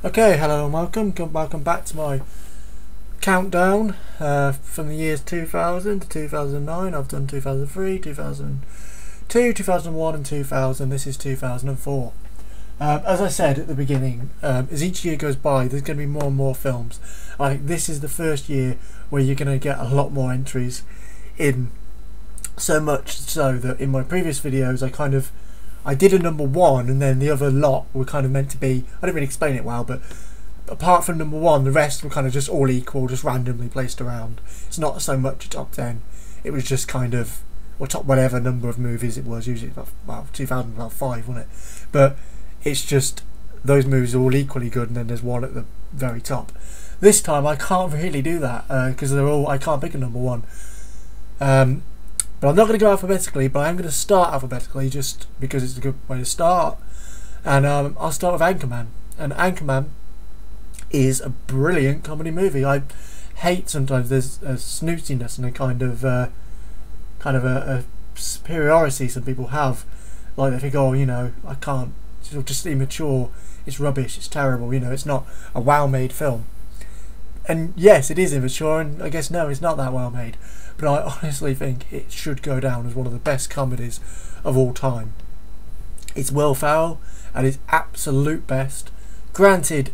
Okay, hello and welcome back to my countdown from the years 2000 to 2009. I've done 2003, 2002, 2001 and 2000. This is 2004. As I said at the beginning, as each year goes by there's going to be more and more films. I think this is the first year where you're going to get a lot more entries in, so much so that in my previous videos I did a number one and then the other lot were kind of meant to be, I didn't really explain it well, but apart from number one the rest were kind of just all equal, just randomly placed around. It's not so much a top 10, it was just kind of, or top whatever number of movies it was, usually about, well, 2005 wasn't it, but it's just those movies are all equally good and then there's one at the very top. This time I can't really do that because they're all, I can't pick a number one. But I'm not going to go alphabetically, but I'm going to start alphabetically just because it's a good way to start. And I'll start with Anchorman. And Anchorman is a brilliant comedy movie. I hate sometimes there's a snootiness and a kind of a superiority some people have. Like they think, oh, you know, I can't, it's just immature, it's rubbish, it's terrible, you know, it's not a well-made film. And yes, it is immature, and I guess no, it's not that well made. But I honestly think it should go down as one of the best comedies of all time. It's Will Ferrell at his absolute best. Granted,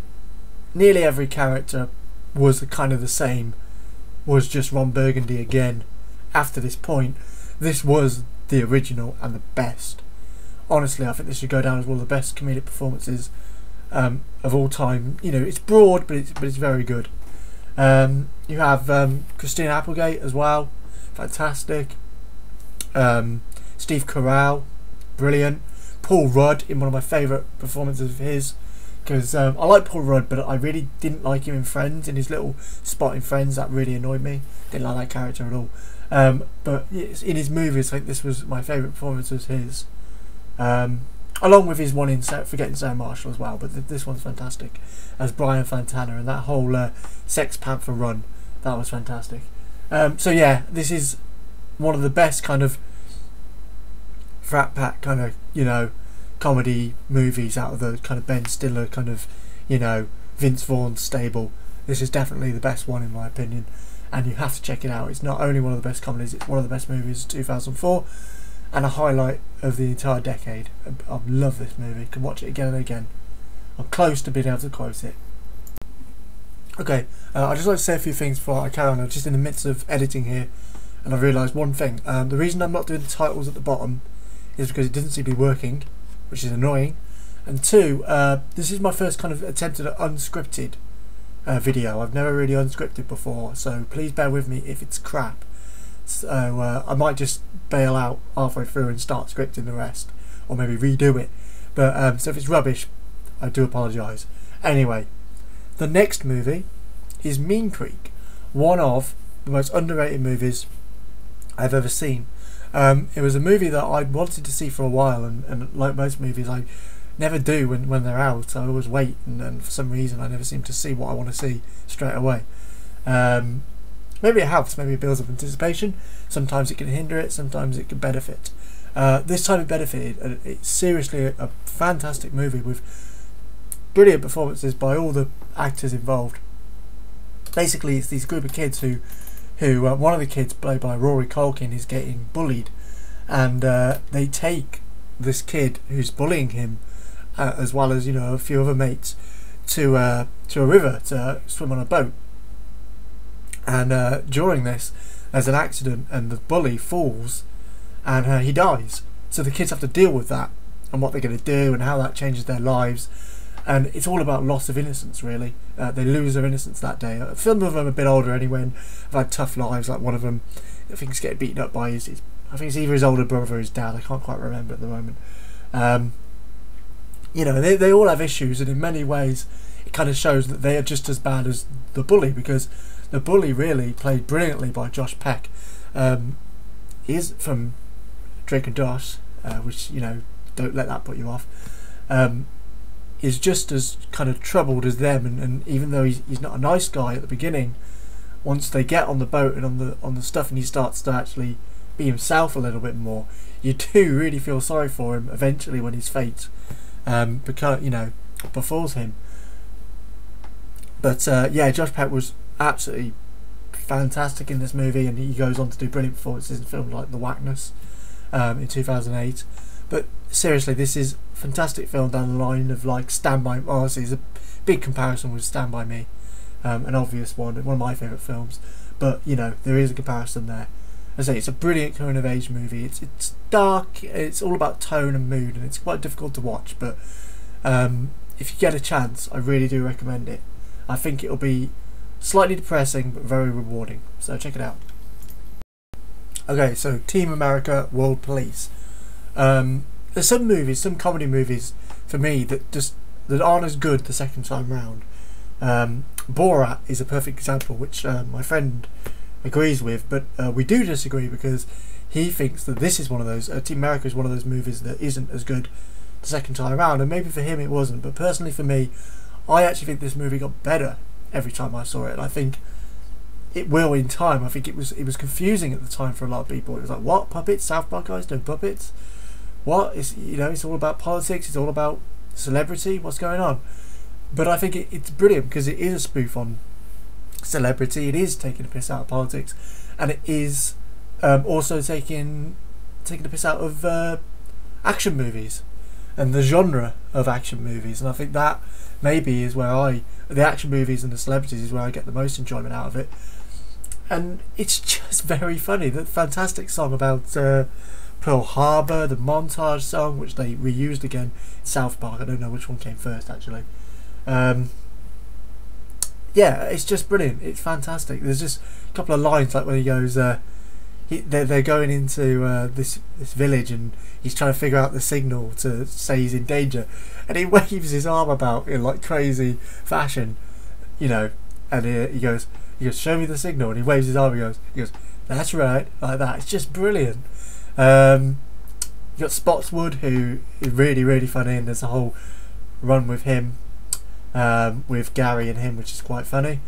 nearly every character was kind of the same, was just Ron Burgundy again. After this point, this was the original and the best. Honestly, I think this should go down as one of the best comedic performances of all time. You know, it's broad, but it's very good. You have Christina Applegate as well, fantastic. Steve Carell, brilliant. Paul Rudd in one of my favourite performances of his, because I like Paul Rudd, but I really didn't like him in Friends, in his little spot in Friends. That really annoyed me. Didn't like that character at all. But in his movies, I think this was my favourite performance of his. Along with his one in Forgetting Sarah Marshall as well, but this one's fantastic as Brian Fantana, and that whole Sex Panther run, that was fantastic. So yeah, this is one of the best kind of frat pack kind of, you know, comedy movies out of the kind of Ben Stiller kind of, you know, Vince Vaughn stable. This is definitely the best one in my opinion, and you have to check it out. It's not only one of the best comedies, it's one of the best movies of 2004 and a highlight of the entire decade. I love this movie, can watch it again and again. I'm close to being able to quote it. Okay, I'd just like to say a few things before I carry on. I'm just in the midst of editing here and I've realised one thing. The reason I'm not doing the titles at the bottom is because it doesn't seem to be working, which is annoying. And two, this is my first kind of attempt at an unscripted video. I've never really unscripted before, so please bear with me if it's crap. So I might just bail out halfway through and start scripting the rest, or maybe redo it. But so if it's rubbish, I do apologise. Anyway, the next movie is Mean Creek, one of the most underrated movies I've ever seen. It was a movie that I'd wanted to see for a while, and like most movies, I never do when they're out. I always wait, and for some reason I never seem to see what I want to see straight away. Maybe it helps, maybe it builds up anticipation. Sometimes it can hinder it, sometimes it can benefit. This time it benefited. It's seriously a fantastic movie with brilliant performances by all the actors involved. Basically, it's these group of kids who one of the kids, played by Rory Culkin, is getting bullied, and they take this kid who's bullying him, as well as, you know, a few other mates, to a river to swim on a boat. And during this, there's an accident and the bully falls and he dies. So the kids have to deal with that and what they're going to do and how that changes their lives. And it's all about loss of innocence, really. They lose their innocence that day. Some of them are a bit older anyway and have had tough lives. Like one of them, I think, is getting beaten up by his I think it's either his older brother or his dad. I can't quite remember at the moment. You know, they all have issues, and in many ways it kind of shows that they are just as bad as the bully, because the bully, really played brilliantly by Josh Peck, is from Drake and Josh, which, you know, don't let that put you off, is just as kind of troubled as them, and even though he's not a nice guy at the beginning, once they get on the boat and on the stuff and he starts to actually be himself a little bit more, you do really feel sorry for him eventually when his fate because, you know, befalls him. But yeah, Josh Peck was absolutely fantastic in this movie, and he goes on to do brilliant performances in films like The Whackness in 2008. But seriously, this is a fantastic film down the line of like Stand By Me. Obviously, it's a big comparison with Stand By Me, an obvious one of my favourite films. But you know, there is a comparison there. As I say, it's a brilliant coming of age movie. It's dark. It's all about tone and mood, and it's quite difficult to watch. But if you get a chance, I really do recommend it. I think it'll be slightly depressing but very rewarding. So check it out. Okay, so Team America: World Police. There's some movies, some comedy movies for me that aren't as good the second time round. Borat is a perfect example, which my friend agrees with, but we do disagree because he thinks that this is one of those. Team America is one of those movies that isn't as good the second time around, and maybe for him it wasn't, but personally for me, I actually think this movie got better every time I saw it, and I think it will in time. I think it was confusing at the time for a lot of people. It was like, what, puppets? South Park guys doing puppets? What? It's all about politics. It's all about celebrity. What's going on? But I think it's brilliant because it is a spoof on celebrity. It is taking a piss out of politics, and it is also taking the piss out of action movies and the genre of action movies. And I think that maybe is where the action movies and the celebrities is where I get the most enjoyment out of it. And it's just very funny. The fantastic song about Pearl Harbor, the montage song, which they reused again in South Park. I don't know which one came first actually. Yeah, it's just brilliant. It's fantastic. There's just a couple of lines like when he goes, they're going into this village, and he's trying to figure out the signal to say he's in danger, and he waves his arm about in like crazy fashion, you know, and he goes, show me the signal, and he waves his arm, he goes, that's right, like that. It's just brilliant. You got Spotswood, who is really, really funny, and there's a whole run with him, with Gary and him, which is quite funny.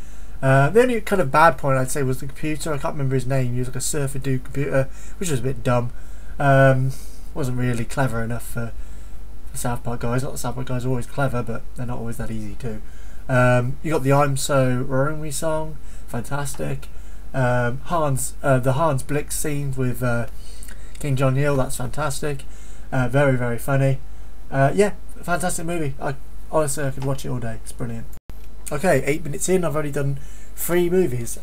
The only kind of bad point I'd say was the computer. I can't remember his name. He was like a surfer dude computer, which was a bit dumb. Wasn't really clever enough for South Park guys. Not that South Park guys are always clever, but they're not always that easy too. You got the I'm So Lonely song, fantastic. The Hans Blix scenes with King John Hill, that's fantastic. Very, very funny. Yeah, fantastic movie. Honestly, I could watch it all day. It's brilliant. Okay, 8 minutes in, I've already done 3 movies.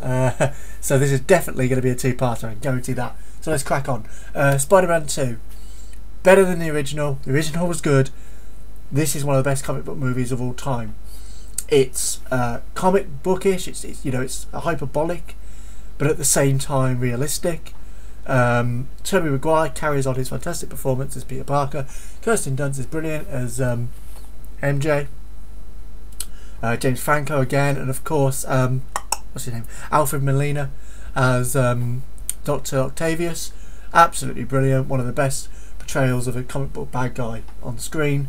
So this is definitely going to be a two-parter, I guarantee that. So let's crack on. SpiderMan 2. Better than the original. The original was good. This is one of the best comic book movies of all time. It's comic bookish, it's hyperbolic, but at the same time realistic. Tobey Maguire carries on his fantastic performance as Peter Parker. Kirsten Dunst is brilliant as MJ. James Franco again, and of course, what's his name? Alfred Molina as Dr. Octavius. Absolutely brilliant. One of the best portrayals of a comic book bad guy on screen.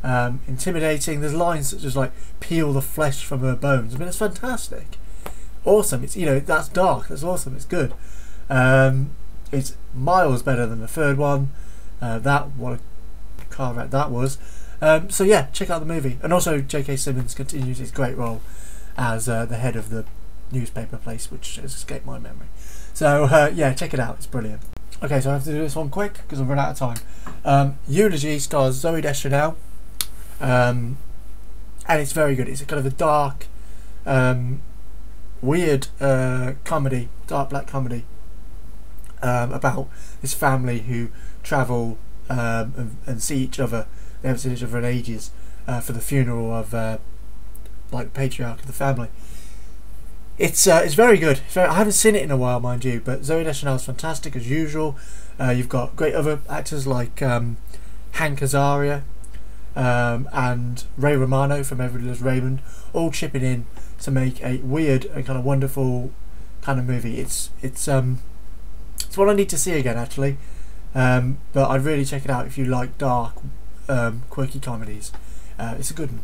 Intimidating. There's lines such as like "peel the flesh from her bones." I mean, it's fantastic. Awesome. It's that's dark. That's awesome. It's good. It's miles better than the third one. What a car wreck that was. So yeah, check out the movie. And also J.K. Simmons continues his great role as the head of the newspaper place, which has escaped my memory. So yeah, check it out. It's brilliant. Okay, so I have to do this one quick because I've run out of time. Eulogy stars Zooey Deschanel, and it's very good. It's a kind of a dark, weird comedy, dark black comedy about this family who travel and see each other. They haven't seen each other in ages for the funeral of like the patriarch of the family. It's very good. I haven't seen it in a while, mind you, but Zooey Deschanel is fantastic as usual. You've got great other actors like Hank Azaria and Ray Romano from Everybody Loves Raymond, all chipping in to make a weird and kind of wonderful kind of movie. It's what I need to see again actually, but I'd really check it out if you like dark, quirky comedies. It's a good one.